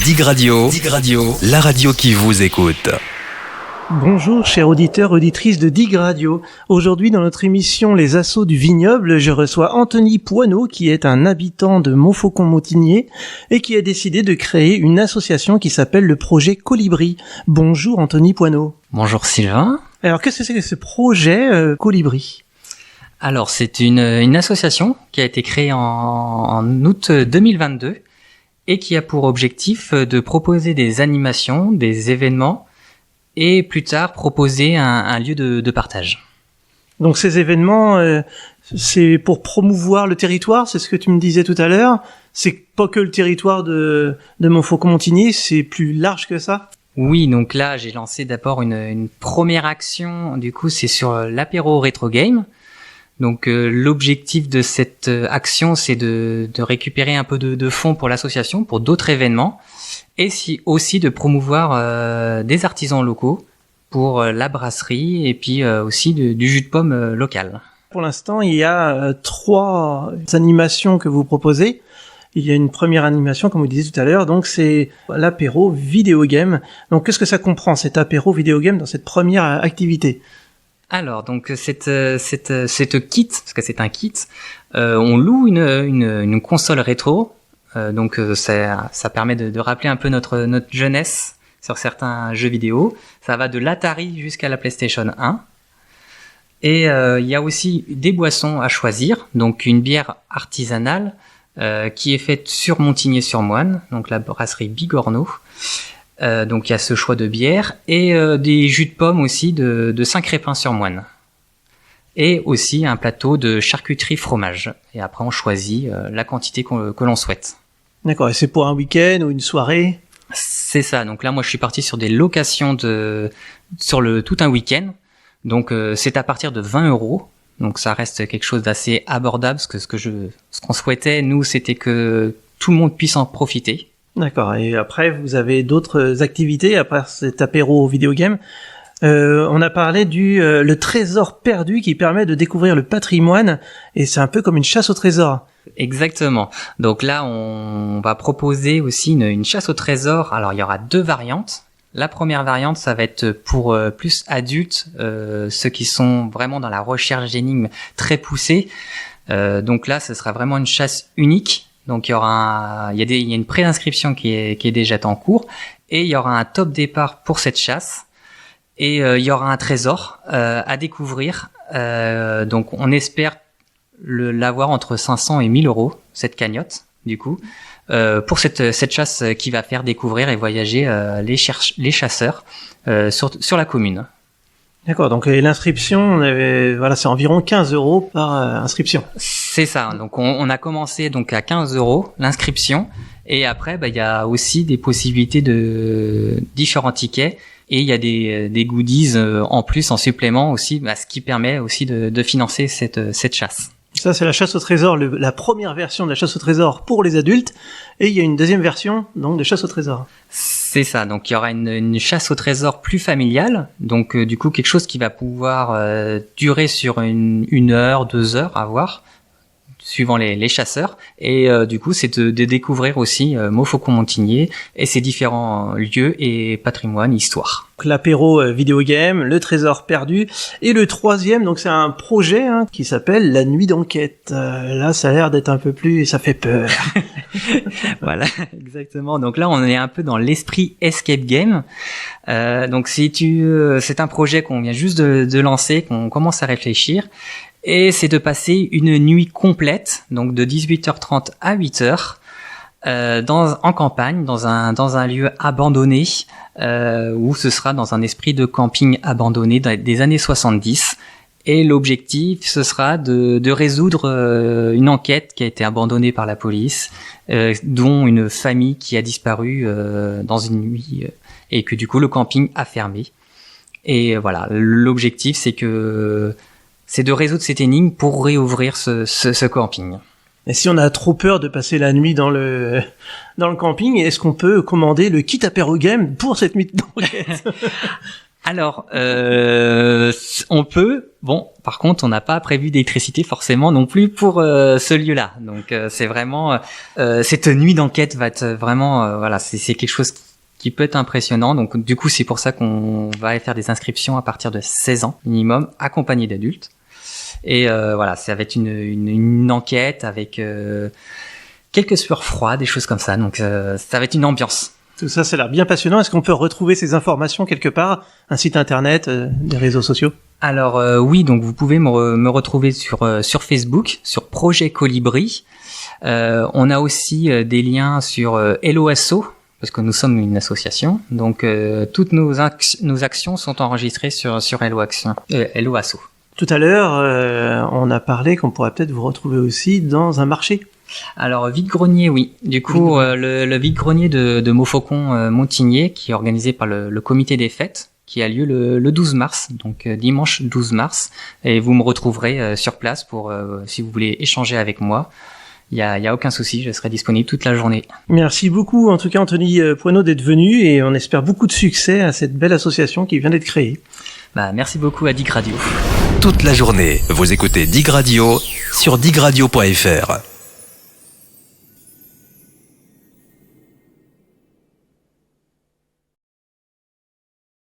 Dig Radio, la radio qui vous écoute. Bonjour chers auditeurs, auditrices de Dig Radio. Aujourd'hui dans notre émission Les Assauts du Vignoble, je reçois Anthony Poineau qui est un habitant de Montfaucon-Montigné et qui a décidé de créer une association qui s'appelle le projet Colibri. Bonjour Anthony Poineau. Bonjour Sylvain. Alors qu'est-ce que c'est que ce projet Colibri ? Alors c'est une association qui a été créée en août 2022 et qui a pour objectif de proposer des animations, des événements et plus tard proposer un lieu de partage. Donc ces événements, c'est pour promouvoir le territoire, c'est ce que tu me disais tout à l'heure. C'est pas que le territoire de Montfaucon-Montigny, c'est plus large que ça. Oui, donc là j'ai lancé d'abord une première action, du coup c'est sur l'apéro rétro game. Donc l'objectif de cette action c'est de récupérer un peu de fonds pour l'association, pour d'autres événements. Et aussi de promouvoir des artisans locaux pour la brasserie et puis aussi du jus de pomme local. Pour l'instant, il y a 3 animations que vous proposez. Il y a une première animation, comme vous disiez tout à l'heure, donc c'est l'apéro vidéo game. Donc qu'est-ce que ça comprend, cet apéro vidéo game, dans cette première activité ? Alors, donc cette kit, parce que c'est un kit, on loue une console rétro. Donc ça permet de rappeler un peu notre jeunesse sur certains jeux vidéo. Ça va de l'Atari jusqu'à la PlayStation 1. Et il y a aussi des boissons à choisir. Donc une bière artisanale qui est faite sur Montigny-sur-Moine, donc la brasserie Bigorneau. Donc il y a ce choix de bière et des jus de pommes aussi de Saint-Crépin-sur-Moine. Et aussi un plateau de charcuterie fromage. Et après on choisit la quantité que l'on souhaite. D'accord, et c'est pour un week-end ou une soirée ? C'est ça, donc là moi je suis parti sur des locations sur tout un week-end. Donc c'est à partir de 20 €. Donc ça reste quelque chose d'assez abordable, parce que ce qu'on souhaitait, nous, c'était que tout le monde puisse en profiter. D'accord, et après vous avez d'autres activités, à part cet apéro vidéo game. On a parlé le trésor perdu qui permet de découvrir le patrimoine, et c'est un peu comme une chasse au trésor. Exactement. Donc là, on va proposer aussi une chasse au trésor. Alors il y aura 2 variantes. La première variante, ça va être pour plus adultes, ceux qui sont vraiment dans la recherche d'énigmes très poussée. Donc là, ce sera vraiment une chasse unique. Donc il y a une préinscription qui est déjà en cours, et il y aura un top départ pour cette chasse. Et il y aura un trésor à découvrir. Donc on espère l'avoir entre 500 et 1000 €, cette cagnotte, du coup, pour cette chasse qui va faire découvrir et voyager les chasseurs sur la commune. D'accord, donc l'inscription, c'est environ 15 € par inscription. C'est ça, donc on a commencé donc à 15 € l'inscription, et après il y a aussi des possibilités de différents tickets, et il y a des goodies en plus, en supplément aussi, ce qui permet aussi de financer cette chasse. Ça, c'est la chasse au trésor, la première version de la chasse au trésor pour les adultes, et il y a une deuxième version donc de chasse au trésor. C'est ça, donc il y aura une chasse au trésor plus familiale, donc du coup quelque chose qui va pouvoir durer sur une heure, 2 heures à voir, suivant les chasseurs, et du coup c'est de découvrir aussi Montfaucon-Montigny et ses différents lieux et patrimoine, histoire. Donc, l'apéro vidéo game, le trésor perdu, et le troisième, donc c'est un projet qui s'appelle la nuit d'enquête. Là ça a l'air d'être un peu plus, ça fait peur. Voilà, exactement. Donc là on est un peu dans l'esprit escape game. Donc c'est un projet qu'on vient juste de lancer, qu'on commence à réfléchir. Et c'est de passer une nuit complète, donc de 18h30 à 8h, en campagne, dans un lieu abandonné, où ce sera dans un esprit de camping abandonné des années 70. Et l'objectif, ce sera de résoudre une enquête qui a été abandonnée par la police, dont une famille qui a disparu dans une nuit, et que du coup le camping a fermé. Et voilà, l'objectif, c'est de résoudre cette énigme pour réouvrir ce camping. Et si on a trop peur de passer la nuit dans le camping, est-ce qu'on peut commander le kit apéro game pour cette nuit d'enquête ? Alors, on peut. Bon, par contre, on n'a pas prévu d'électricité forcément non plus pour ce lieu-là. Donc, c'est vraiment cette nuit d'enquête va être vraiment, voilà, c'est quelque chose qui peut être impressionnant. Donc, du coup, c'est pour ça qu'on va faire des inscriptions à partir de 16 ans minimum, accompagnés d'adultes. Et voilà, ça va être une enquête avec quelques sueurs froides, des choses comme ça. Donc, ça va être une ambiance. Tout ça, ça a l'air bien passionnant. Est-ce qu'on peut retrouver ces informations quelque part? Un site internet, des réseaux sociaux? Alors oui, donc vous pouvez me retrouver sur Facebook, sur Projet Colibri. On a aussi des liens sur Hello Asso, parce que nous sommes une association. Donc toutes nos actions sont enregistrées sur Hello Asso. Tout à l'heure, on a parlé qu'on pourrait peut-être vous retrouver aussi dans un marché. Alors vide-grenier, oui. Du coup, le vide-grenier de Montfaucon Montigné, qui est organisé par le comité des fêtes, qui a lieu le 12 mars, donc dimanche 12 mars. Et vous me retrouverez sur place pour si vous voulez échanger avec moi. Il y a aucun souci, je serai disponible toute la journée. Merci beaucoup, en tout cas Anthony Poineau, d'être venu, et on espère beaucoup de succès à cette belle association qui vient d'être créée. Merci beaucoup à Dig Radio. Toute la journée, vous écoutez Dig Radio sur digradio.fr.